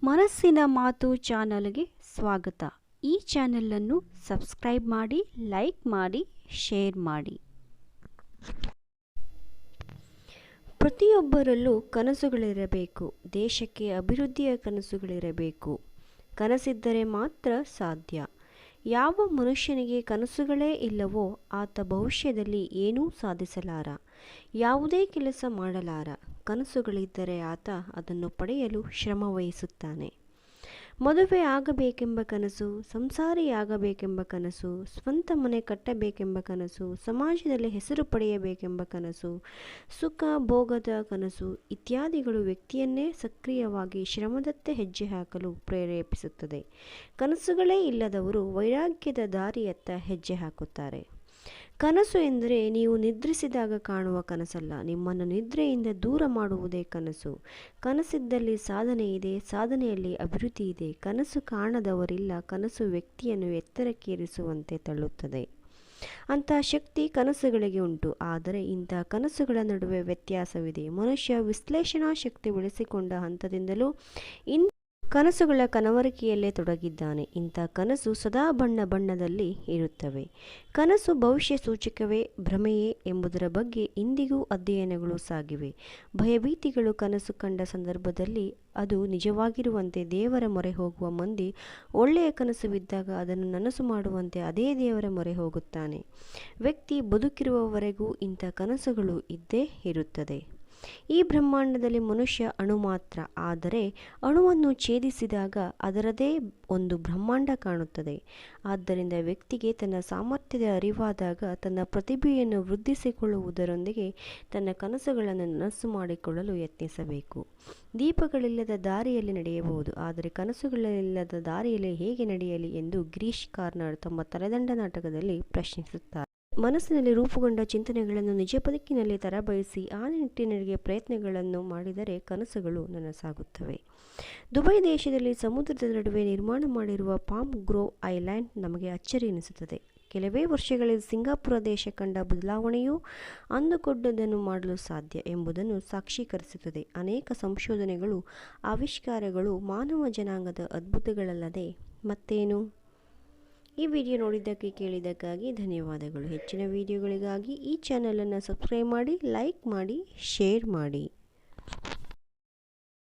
ಮನಸ್ಸಿನ ಮಾತು ಚಾನಲ್ಗೆ ಸ್ವಾಗತ. ಈ ಚಾನಲನ್ನು ಸಬ್ಸ್ಕ್ರೈಬ್ ಮಾಡಿ, ಲೈಕ್ ಮಾಡಿ, ಶೇರ್ ಮಾಡಿ. ಪ್ರತಿಯೊಬ್ಬರಲ್ಲೂ ಕನಸುಗಳಿರಬೇಕು. ದೇಶಕ್ಕೆ ಅಭಿವೃದ್ಧಿಯ ಕನಸುಗಳಿರಬೇಕು. ಕನಸಿದ್ದರೆ ಮಾತ್ರ ಸಾಧ್ಯ. ಯಾವ ಮನುಷ್ಯನಿಗೆ ಕನಸುಗಳೇ ಇಲ್ಲವೋ ಆತ ಭವಿಷ್ಯದಲ್ಲಿ ಏನೂ ಸಾಧಿಸಲಾರ, ಯಾವುದೇ ಕೆಲಸ ಮಾಡಲಾರ. ಕನಸುಗಳಿದ್ದರೆ ಆತ ಅದನ್ನು ಪಡೆಯಲು ಶ್ರಮವಹಿಸುತ್ತಾನೆ. ಮದುವೆ ಆಗಬೇಕೆಂಬ ಕನಸು, ಸಂಸಾರಿಯಾಗಬೇಕೆಂಬ ಕನಸು, ಸ್ವಂತ ಮನೆ ಕಟ್ಟಬೇಕೆಂಬ ಕನಸು, ಸಮಾಜದಲ್ಲಿ ಹೆಸರು ಪಡೆಯಬೇಕೆಂಬ ಕನಸು, ಸುಖ ಭೋಗದ ಕನಸು ಇತ್ಯಾದಿಗಳು ವ್ಯಕ್ತಿಯನ್ನೇ ಸಕ್ರಿಯವಾಗಿ ಶ್ರಮದತ್ತ ಹೆಜ್ಜೆ ಹಾಕಲು ಪ್ರೇರೇಪಿಸುತ್ತದೆ. ಕನಸುಗಳೇ ಇಲ್ಲದವರು ವೈರಾಗ್ಯದ ದಾರಿಯತ್ತ ಹೆಜ್ಜೆ ಹಾಕುತ್ತಾರೆ. ಕನಸು ಎಂದರೆ ನೀವು ನಿದ್ರಿಸಿದಾಗ ಕಾಣುವ ಕನಸಲ್ಲ, ನಿಮ್ಮನ್ನು ನಿದ್ರೆಯಿಂದ ದೂರ ಮಾಡುವುದೇ ಕನಸು. ಕನಸಿದ್ದಲ್ಲಿ ಸಾಧನೆ ಇದೆ, ಸಾಧನೆಯಲ್ಲಿ ಅಭಿವೃದ್ಧಿ ಇದೆ. ಕನಸು ಕಾಣದವರಿಲ್ಲ. ಕನಸು ವ್ಯಕ್ತಿಯನ್ನು ಎತ್ತರಕ್ಕೇರಿಸುವಂತೆ ತಳ್ಳುತ್ತದೆ. ಅಂತಹ ಶಕ್ತಿ ಕನಸುಗಳಿಗೆ ಉಂಟು. ಆದರೆ ಇಂತಹ ಕನಸುಗಳ ನಡುವೆ ವ್ಯತ್ಯಾಸವಿದೆ. ಮನುಷ್ಯ ವಿಶ್ಲೇಷಣಾ ಶಕ್ತಿ ಬೆಳೆಸಿಕೊಂಡ ಹಂತದಿಂದಲೂ ಕನಸುಗಳ ಕನವರಿಕೆಯಲ್ಲೇ ತೊಡಗಿದ್ದಾನೆ. ಇಂಥ ಕನಸು ಸದಾ ಬಣ್ಣದಲ್ಲಿ ಇರುತ್ತವೆ. ಕನಸು ಭವಿಷ್ಯ ಸೂಚಕವೇ, ಭ್ರಮೆಯೇ ಎಂಬುದರ ಬಗ್ಗೆ ಇಂದಿಗೂ ಅಧ್ಯಯನಗಳು ಸಾಗಿವೆ. ಭಯಭೀತಿಗಳು ಕನಸು ಕಂಡ ಸಂದರ್ಭದಲ್ಲಿ ಅದು ನಿಜವಾಗಿರುವಂತೆ ದೇವರ ಮೊರೆ ಹೋಗುವ ಮಂದಿ ಒಳ್ಳೆಯ ಕನಸು ಬಿದ್ದಾಗ ಅದನ್ನು ನನಸು ಮಾಡುವಂತೆ ಅದೇ ದೇವರ ಮೊರೆ ಹೋಗುತ್ತಾನೆ. ವ್ಯಕ್ತಿ ಬದುಕಿರುವವರೆಗೂ ಇಂಥ ಕನಸುಗಳು ಇದ್ದೇ ಇರುತ್ತದೆ. ಈ ಬ್ರಹ್ಮಾಂಡದಲ್ಲಿ ಮನುಷ್ಯ ಅಣು ಮಾತ್ರ. ಆದರೆ ಅಣುವನ್ನು ಛೇದಿಸಿದಾಗ ಅದರದೇ ಒಂದು ಬ್ರಹ್ಮಾಂಡ ಕಾಣುತ್ತದೆ. ಆದ್ದರಿಂದ ವ್ಯಕ್ತಿಗೆ ತನ್ನ ಸಾಮರ್ಥ್ಯದ ಅರಿವಾದಾಗ ತನ್ನ ಪ್ರತಿಭೆಯನ್ನು ವೃದ್ಧಿಸಿಕೊಳ್ಳುವುದರೊಂದಿಗೆ ತನ್ನ ಕನಸುಗಳನ್ನು ನನಸು ಮಾಡಿಕೊಳ್ಳಲು ಯತ್ನಿಸಬೇಕು. ದೀಪಗಳಿಲ್ಲದ ದಾರಿಯಲ್ಲಿ ನಡೆಯಬಹುದು, ಆದರೆ ಕನಸುಗಳಿಲ್ಲದ ದಾರಿಯಲ್ಲಿ ಹೇಗೆ ನಡೆಯಲಿ ಎಂದು ಗಿರೀಶ್ ಕಾರ್ನಾಡ್ ತಮ್ಮ ತಲೆದಂಡ ನಾಟಕದಲ್ಲಿ ಪ್ರಶ್ನಿಸುತ್ತಾರೆ. ಮನಸ್ಸಿನಲ್ಲಿ ರೂಪುಗೊಂಡ ಚಿಂತನೆಗಳನ್ನು ನಿಜ ಬದುಕಿನಲ್ಲಿ ತರಬಯಸಿ ಆ ನಿಟ್ಟಿನಲ್ಲಿ ಪ್ರಯತ್ನಗಳನ್ನು ಮಾಡಿದರೆ ಕನಸುಗಳು ನನಸಾಗುತ್ತವೆ. ದುಬೈ ದೇಶದಲ್ಲಿ ಸಮುದ್ರದ ನಡುವೆ ನಿರ್ಮಾಣ ಮಾಡಿರುವ ಪಾಮ್ ಗ್ರೋವ್ ಐಲ್ಯಾಂಡ್ ನಮಗೆ ಅಚ್ಚರಿ ಎನಿಸುತ್ತದೆ. ಕೆಲವೇ ವರ್ಷಗಳಲ್ಲಿ ಸಿಂಗಾಪುರ ದೇಶ ಕಂಡ ಬದಲಾವಣೆಯೂ ಅಂದುಕೊಂಡದ್ದನ್ನು ಮಾಡಲು ಸಾಧ್ಯ ಎಂಬುದನ್ನು ಸಾಕ್ಷೀಕರಿಸುತ್ತದೆ. ಅನೇಕ ಸಂಶೋಧನೆಗಳು, ಆವಿಷ್ಕಾರಗಳು ಮಾನವ ಜನಾಂಗದ ಅದ್ಭುತಗಳಲ್ಲದೆ ಮತ್ತೇನು? ಈ ವಿಡಿಯೋ ನೋಡಿದ್ದಕ್ಕೆ ಕೇಳಿದ್ದಕ್ಕಾಗಿ ಧನ್ಯವಾದಗಳು. ಹೆಚ್ಚಿನ ವಿಡಿಯೋಗಳಿಗಾಗಿ ಈ ಚಾನಲನ್ನು ಸಬ್ಸ್ಕ್ರೈಬ್ ಮಾಡಿ, ಲೈಕ್ ಮಾಡಿ, ಶೇರ್ ಮಾಡಿ.